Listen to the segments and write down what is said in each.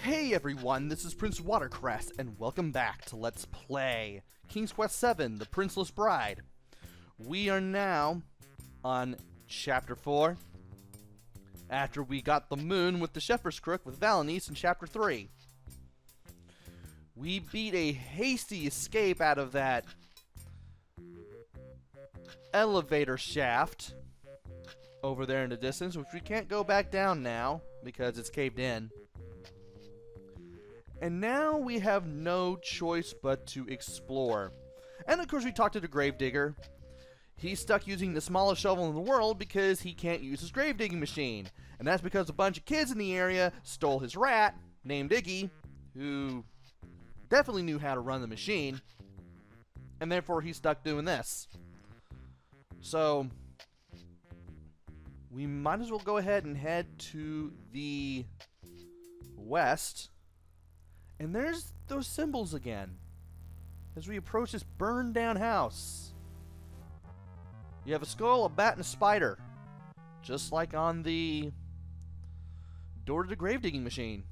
Hey everyone, this is PrinceWatercress, and welcome back to Let's Play King's Quest VII, The Princeless Bride. We are now on Chapter 4, after we got the moon with the Shepherd's Crook with Valenice in Chapter 3. We beat a hasty escape out of that elevator shaft over there in the distance, which we can't go back down now because it's caved in. And now we have no choice but to explore. And of course we talked to the gravedigger. He's stuck using the smallest shovel in the world because he can't use his grave digging machine. And that's because a bunch of kids in the area stole his rat, named Iggy, who definitely knew how to run the machine. And therefore he's stuck doing this. So we might as well go ahead and head to the west. And there's those symbols again as we approach this burned down house. You have a skull, a bat, and a spider, just like on the door to the grave digging machine.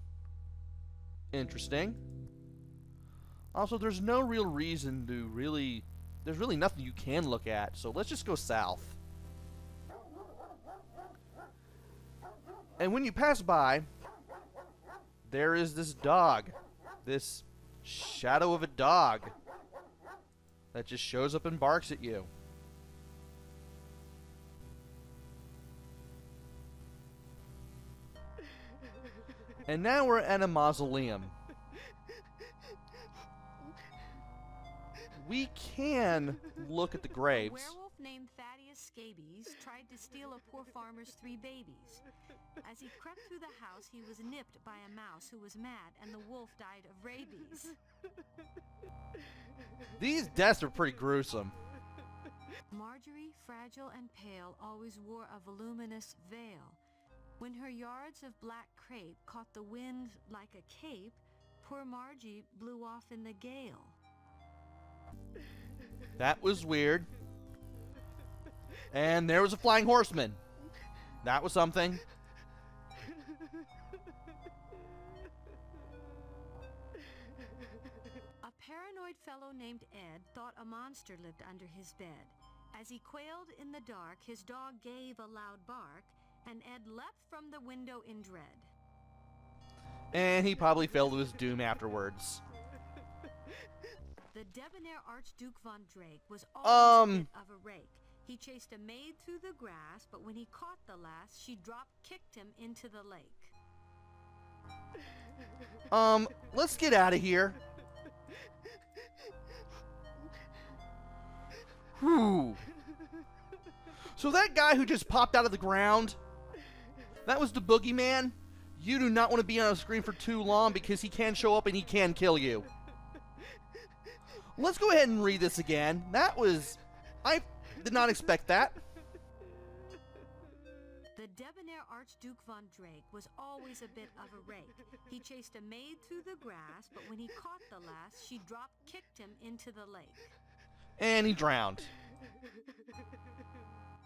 Interesting. Also, there's no real reason to there's really nothing you can look at, so let's just go south. And when you pass by, there is this dog. This shadow of a dog that just shows up and barks at you. And now we're at a mausoleum. We can look at the graves. A werewolf named Scabies tried to steal a poor farmer's 3 babies. As he crept through the house, he was nipped by a mouse who was mad, and the wolf died of rabies. These deaths are pretty gruesome. Marjorie, fragile and pale, always wore a voluminous veil. When her yards of black crepe caught the wind like a cape, poor Margie blew off in the gale. That was weird. And there was a flying horseman. That was something. A paranoid fellow named Ed thought a monster lived under his bed. As he quailed in the dark, his dog gave a loud bark, and Ed leapt from the window in dread. And he probably fell to his doom afterwards. The debonair Archduke von Drake was always a bit of a rake. He chased a maid through the grass, but when he caught the lass, she kicked him into the lake. Let's get out of here. Whew. So that guy who just popped out of the ground, that was the boogeyman. You do not want to be on a screen for too long because he can show up and he can kill you. Let's go ahead and read this again. I did not expect that. The debonair Archduke von Drake was always a bit of a rake. He chased a maid through the grass, but when he caught the lass, she kicked him into the lake. And he drowned.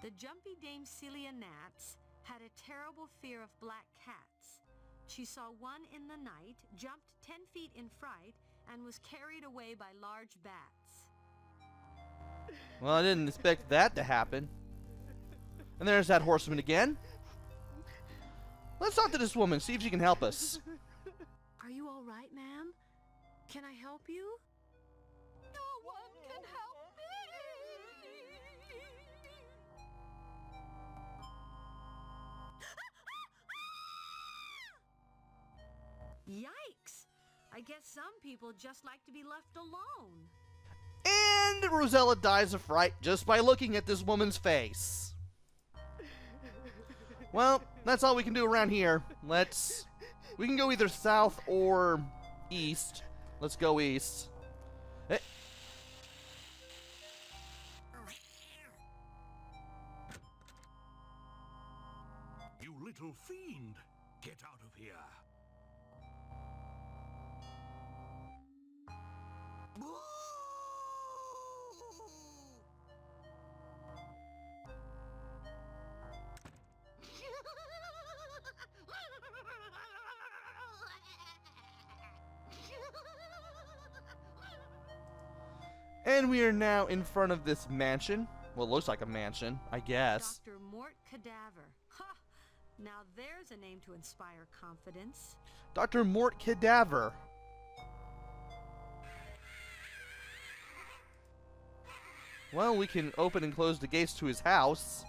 The jumpy Dame Celia Nats had a terrible fear of black cats. She saw one in the night, jumped 10 feet in fright, and was carried away by large bats. Well, I didn't expect that to happen. And there's that horseman again. Let's talk to this woman, see if she can help us. Are you all right, ma'am? Can I help you? No one can help me! Yikes! I guess some people just like to be left alone. And Rosella dies of fright just by looking at this woman's face. Well, that's all we can do around here. We can go either south or east. Let's go east. Hey. You little fiend! Get out of here! And we are now in front of this mansion. Well, it looks like a mansion, I guess. Dr. Mort Cadaver. Ha! Now there's a name to inspire confidence. Dr. Mort Cadaver. Well, we can open and close the gates to his house.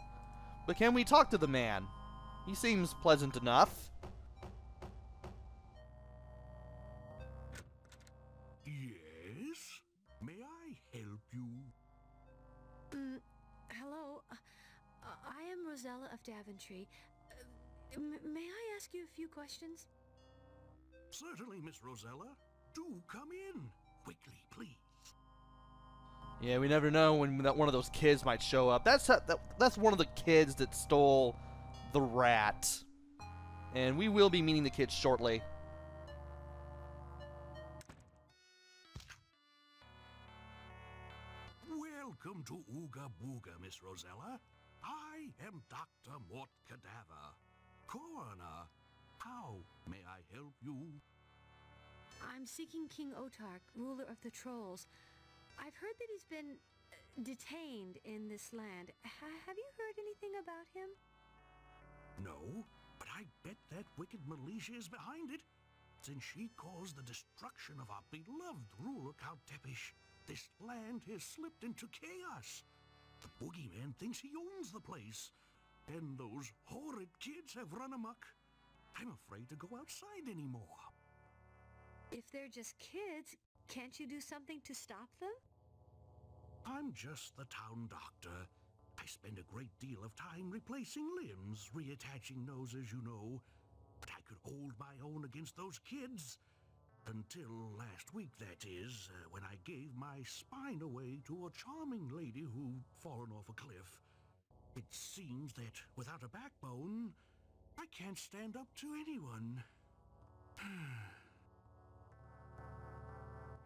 But can we talk to the man? He seems pleasant enough. Yes? May I help you? Hello. I am Rosella of Daventry. May I ask you a few questions? Certainly, Miss Rosella. Do come in. Quickly, please. Yeah, we never know when that one of those kids might show up. That's one of the kids that stole the rat. And we will be meeting the kids shortly. Welcome to Ooga Booga, Miss Rosella. I am Dr. Mort Cadaver, coroner. How may I help you? I'm seeking King Otark, ruler of the trolls. I've heard that he's been detained in this land. Have you heard anything about him? No, but I bet that wicked militia is behind it. Since she caused the destruction of our beloved ruler, Count Tepish, this land has slipped into chaos. The boogeyman thinks he owns the place, and those horrid kids have run amok. I'm afraid to go outside anymore. If they're just kids, can't you do something to stop them? I'm just the town doctor. I spend a great deal of time replacing limbs, reattaching noses, you know. But I could hold my own against those kids. Until last week, that is, when I gave my spine away to a charming lady who'd fallen off a cliff. It seems that without a backbone, I can't stand up to anyone.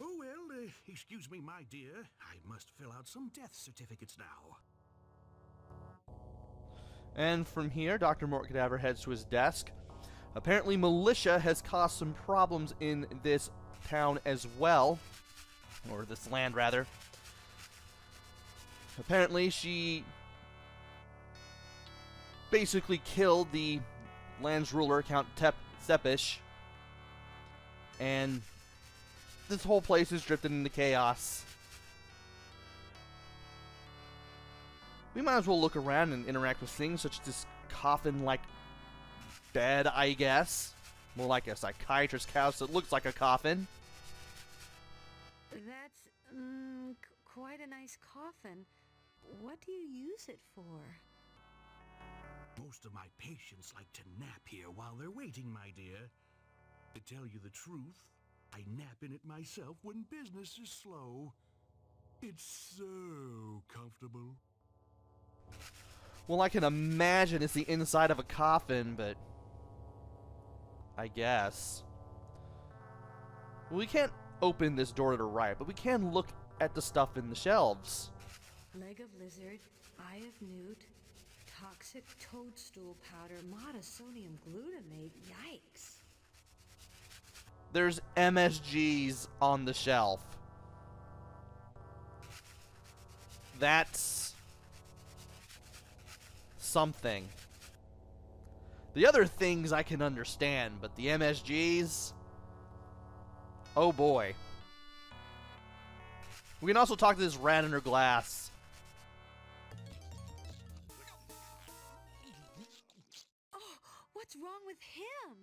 Oh, well, excuse me, my dear. I must fill out some death certificates now. And from here, Dr. Mort Cadaver heads to his desk. Apparently, militia has caused some problems in this town as well. Or this land, rather. Apparently, she basically killed the land's ruler, Count Tepish. And this whole place is drifted into chaos. We might as well look around and interact with things such as this coffin-like bed, I guess. More like a psychiatrist's couch that looks like a coffin. That's quite a nice coffin. What do you use it for? Most of my patients like to nap here while they're waiting, my dear. To tell you the truth, I nap in it myself when business is slow. It's so comfortable. Well, I can imagine it's the inside of a coffin, but I guess. We can't open this door to the right, but we can look at the stuff in the shelves. Leg of lizard, eye of newt, toxic toadstool powder, Mausoleum glutamate. Yikes. There's MSGs on the shelf. That's something. The other things I can understand, but the MSGs, oh boy. We can also talk to this rat under glass. Oh, what's wrong with him?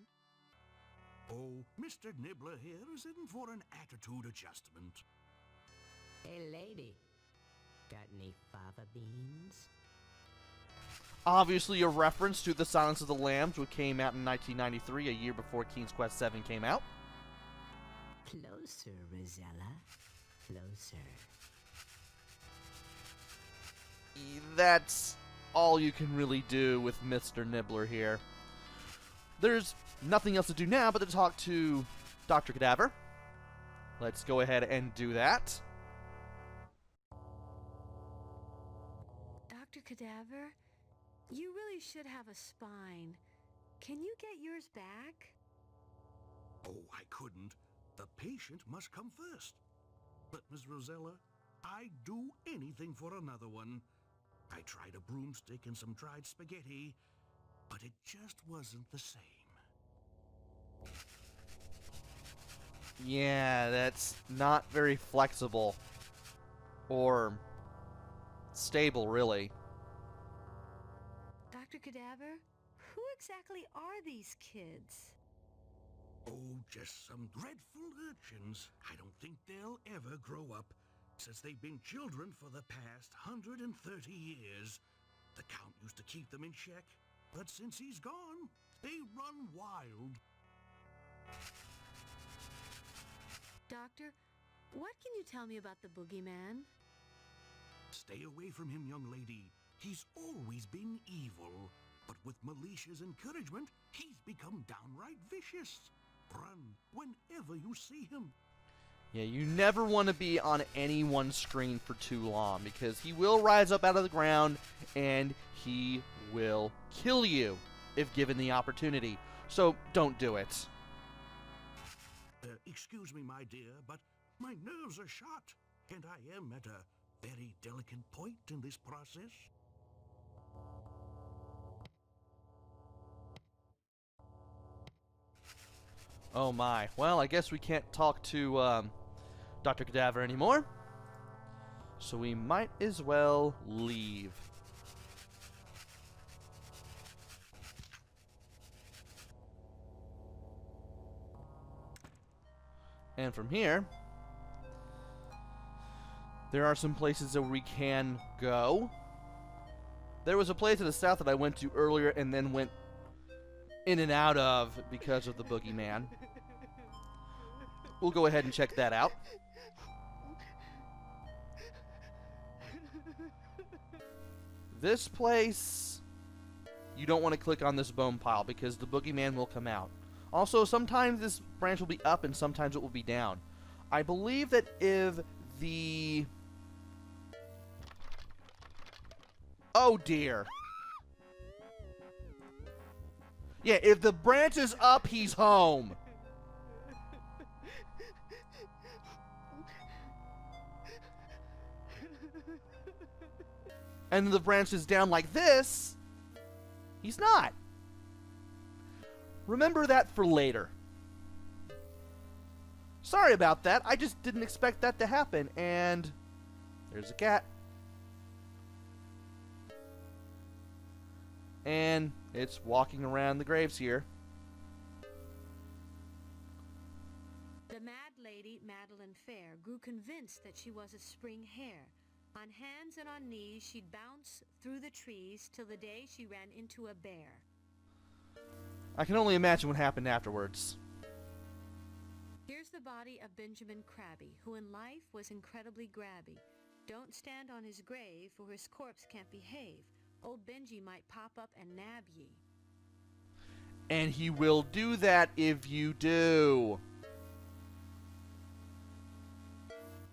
Oh, Mr. Nibbler here is in for an attitude adjustment. Hey, lady. Got any fava beans? Obviously a reference to The Silence of the Lambs, which came out in 1993, a year before King's Quest VII came out. Closer, Rosella. Closer. That's all you can really do with Mr. Nibbler here. There's nothing else to do now but to talk to Dr. Cadaver. Let's go ahead and do that. Dr. Cadaver, you really should have a spine. Can you get yours back? Oh, I couldn't. The patient must come first. But, Miss Rosella, I'd do anything for another one. I tried a broomstick and some dried spaghetti, but it just wasn't the same. Yeah, that's not very flexible. Or stable, really. Dr. Cadaver, who exactly are these kids? Oh, just some dreadful urchins. I don't think they'll ever grow up, since they've been children for the past 130 years. The Count used to keep them in check, but since he's gone, they run wild. Doctor, what can you tell me about the boogeyman? Stay away from him, young lady. He's always been evil, but with Melicia's encouragement, he's become downright vicious. Run whenever you see him. Yeah, you never want to be on any one screen for too long, because he will rise up out of the ground and he will kill you if given the opportunity. So don't do it. Excuse me, my dear, but my nerves are shot, and I am at a very delicate point in this process. Oh my. Well, I guess we can't talk to Dr. Cadaver anymore. So we might as well leave. And from here, there are some places that we can go. There was a place to the south that I went to earlier and then went in and out of because of the boogeyman. We'll go ahead and check that out. This place, you don't want to click on this bone pile because the boogeyman will come out. Also, sometimes this branch will be up and sometimes it will be down. I believe that if the... Oh dear. Yeah, if the branch is up, he's home. And the branch is down like this, he's not. Remember that for later. Sorry about that. I just didn't expect that to happen. And there's a cat. And it's walking around the graves here. The mad lady, Madeline Fair, grew convinced that she was a spring hare. On hands and on knees, she'd bounce through the trees till the day she ran into a bear. I can only imagine what happened afterwards. Here's the body of Benjamin Crabby, who in life was incredibly grabby. Don't stand on his grave, for his corpse can't behave. Old Benji might pop up and nab ye. And he will do that if you do.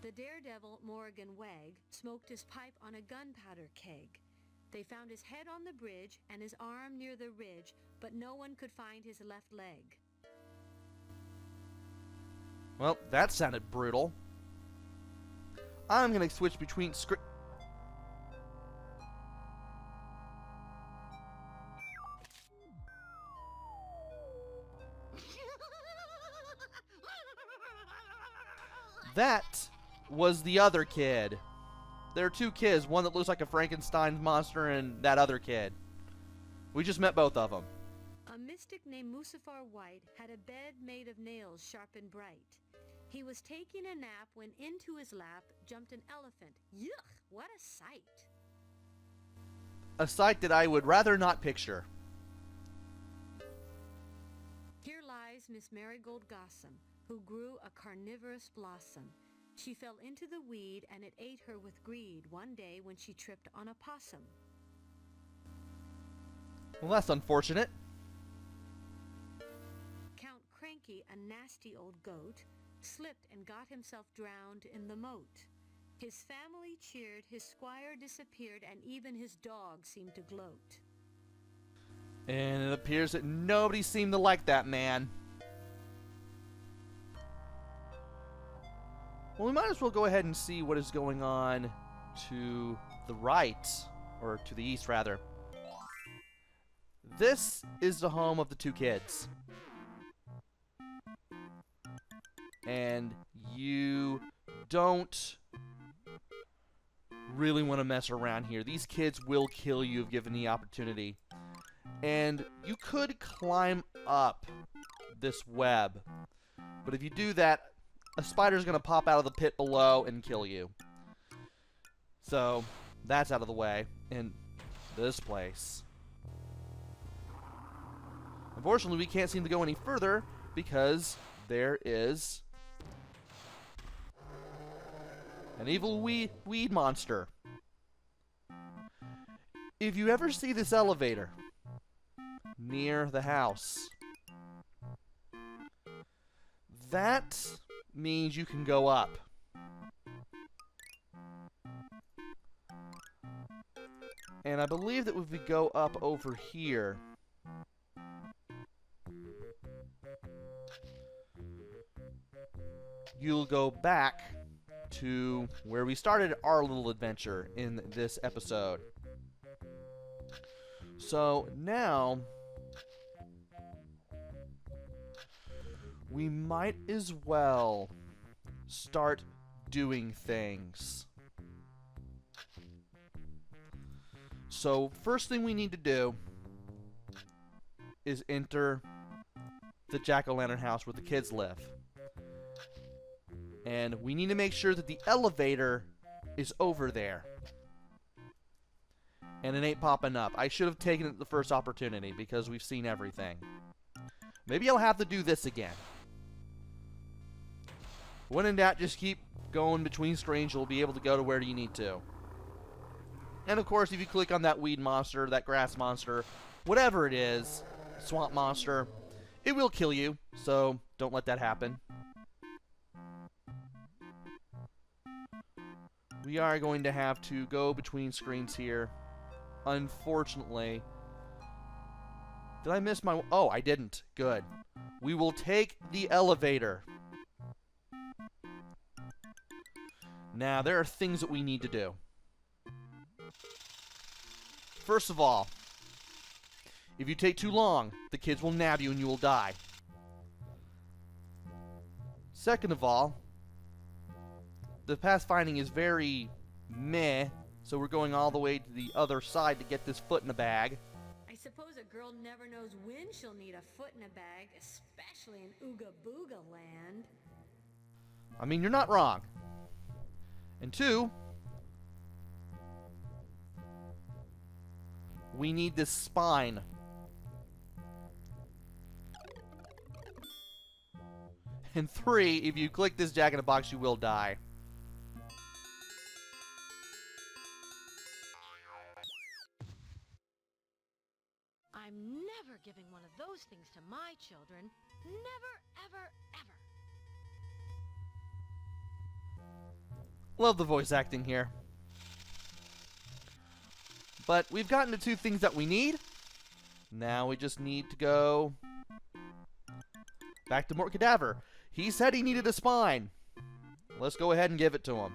The daredevil Morrigan Wag smoked his pipe on a gunpowder keg. They found his head on the bridge and his arm near the ridge, but no one could find his left leg. Well, that sounded brutal. I'm going to switch between That was the other kid. There are two kids, one that looks like a Frankenstein monster and that other kid. We just met both of them. A mystic named Musafar White had a bed made of nails sharp and bright. He was taking a nap when into his lap jumped an elephant. Yuck, what a sight! A sight that I would rather not picture. Here lies Miss Marigold Gossom, who grew a carnivorous blossom. She fell into the weed and it ate her with greed one day when she tripped on a possum. Well, that's unfortunate. Count Cranky, a nasty old goat, slipped and got himself drowned in the moat. His family cheered, his squire disappeared, and even his dog seemed to gloat. And it appears that nobody seemed to like that man. Well, we might as well go ahead and see what is going on to the right, or to the east, rather. This is the home of the two kids. And you don't really want to mess around here. These kids will kill you if given the opportunity. And you could climb up this web. But if you do that, a spider's going to pop out of the pit below and kill you. So, that's out of the way. And this place. Unfortunately, we can't seem to go any further because there is an evil weed monster. If you ever see this elevator near the house, that means you can go up. And I believe that if we go up over here, you'll go back to where we started our little adventure in this episode. So now we might as well start doing things. So first thing we need to do is enter the Jackolantern House where the kids live. And we need to make sure that the elevator is over there. And it ain't popping up. I should have taken it the first opportunity because we've seen everything. Maybe I'll have to do this again. When in doubt, just keep going between screens. You'll be able to go to where you need to. And of course, if you click on that weed monster, that grass monster, whatever it is, swamp monster, it will kill you. So don't let that happen. We are going to have to go between screens here. Unfortunately. Did I miss my... Oh, I didn't. Good. We will take the elevator. Now, there are things that we need to do. First of all, if you take too long, the kids will nab you and you will die. Second of all, the pathfinding is very meh, so we're going all the way to the other side to get this foot in a bag. I suppose a girl never knows when she'll need a foot in a bag, especially in Ooga Booga land. I mean, you're not wrong. And two, we need this spine. And three, if you click this Jack in the Box, you will die. I'm never giving one of those things to my children. Never, ever, ever. Love the voice acting here. But we've gotten the two things that we need. Now we just need to go back to Mort Cadaver. He said he needed a spine. Let's go ahead and give it to him.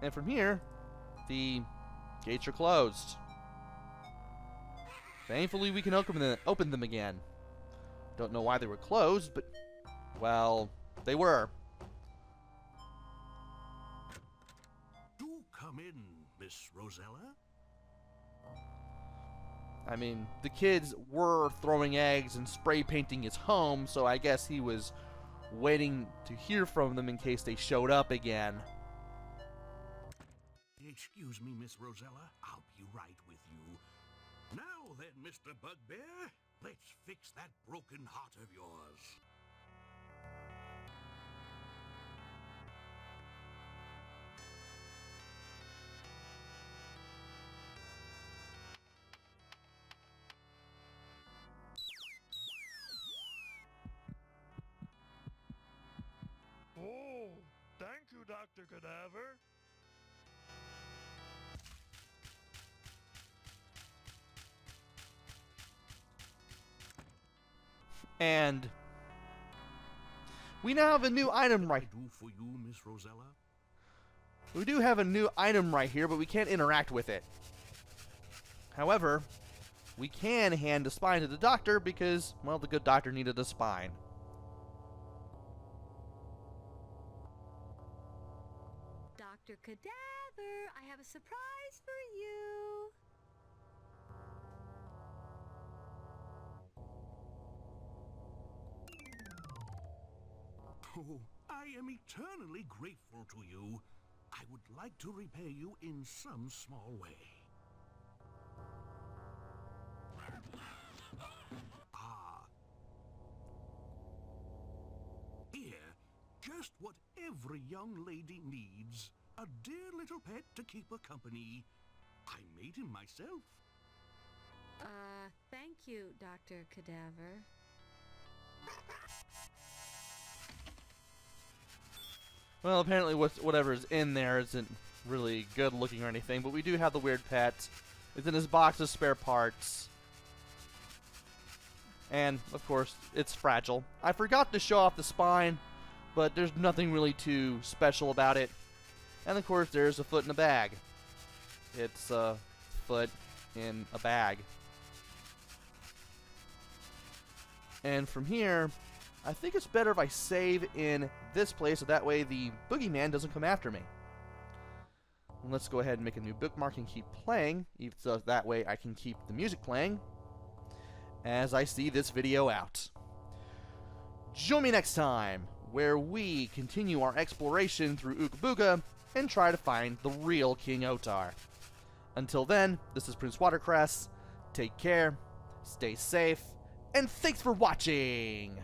And from here, the gates are closed. Thankfully, we can open them again. Don't know why they were closed, but, well, they were. Do come in, Miss Rosella. I mean, the kids were throwing eggs and spray painting his home, so I guess he was waiting to hear from them in case they showed up again. Excuse me, Miss Rosella. I'll be right with you. Now then, Mr. Bugbear, let's fix that broken heart of yours. Oh, thank you, Dr. Cadaver. And we now have a new item right. Do for you, Miss Rosella? We do have a new item right here, but we can't interact with it. However, we can hand a spine to the doctor because, well, the good doctor needed a spine. Dr. Cadaver, I have a surprise for you. Oh, I am eternally grateful to you. I would like to repay you in some small way. Here, just what every young lady needs. A dear little pet to keep her company. I made him myself. Thank you, Dr. Cadaver. Well, apparently whatever's in there isn't really good looking or anything, but we do have the weird pet. It's in his box of spare parts. And, of course, it's fragile. I forgot to show off the spine, but there's nothing really too special about it. And, of course, there's a foot in a bag. It's a foot in a bag. And from here, I think it's better if I save in this place, so that way the boogeyman doesn't come after me. And let's go ahead and make a new bookmark and keep playing, so that way I can keep the music playing as I see this video out. Join me next time, where we continue our exploration through Ooga Booga and try to find the real King Otar. Until then, this is PrinceWatercress. Take care, stay safe, and thanks for watching!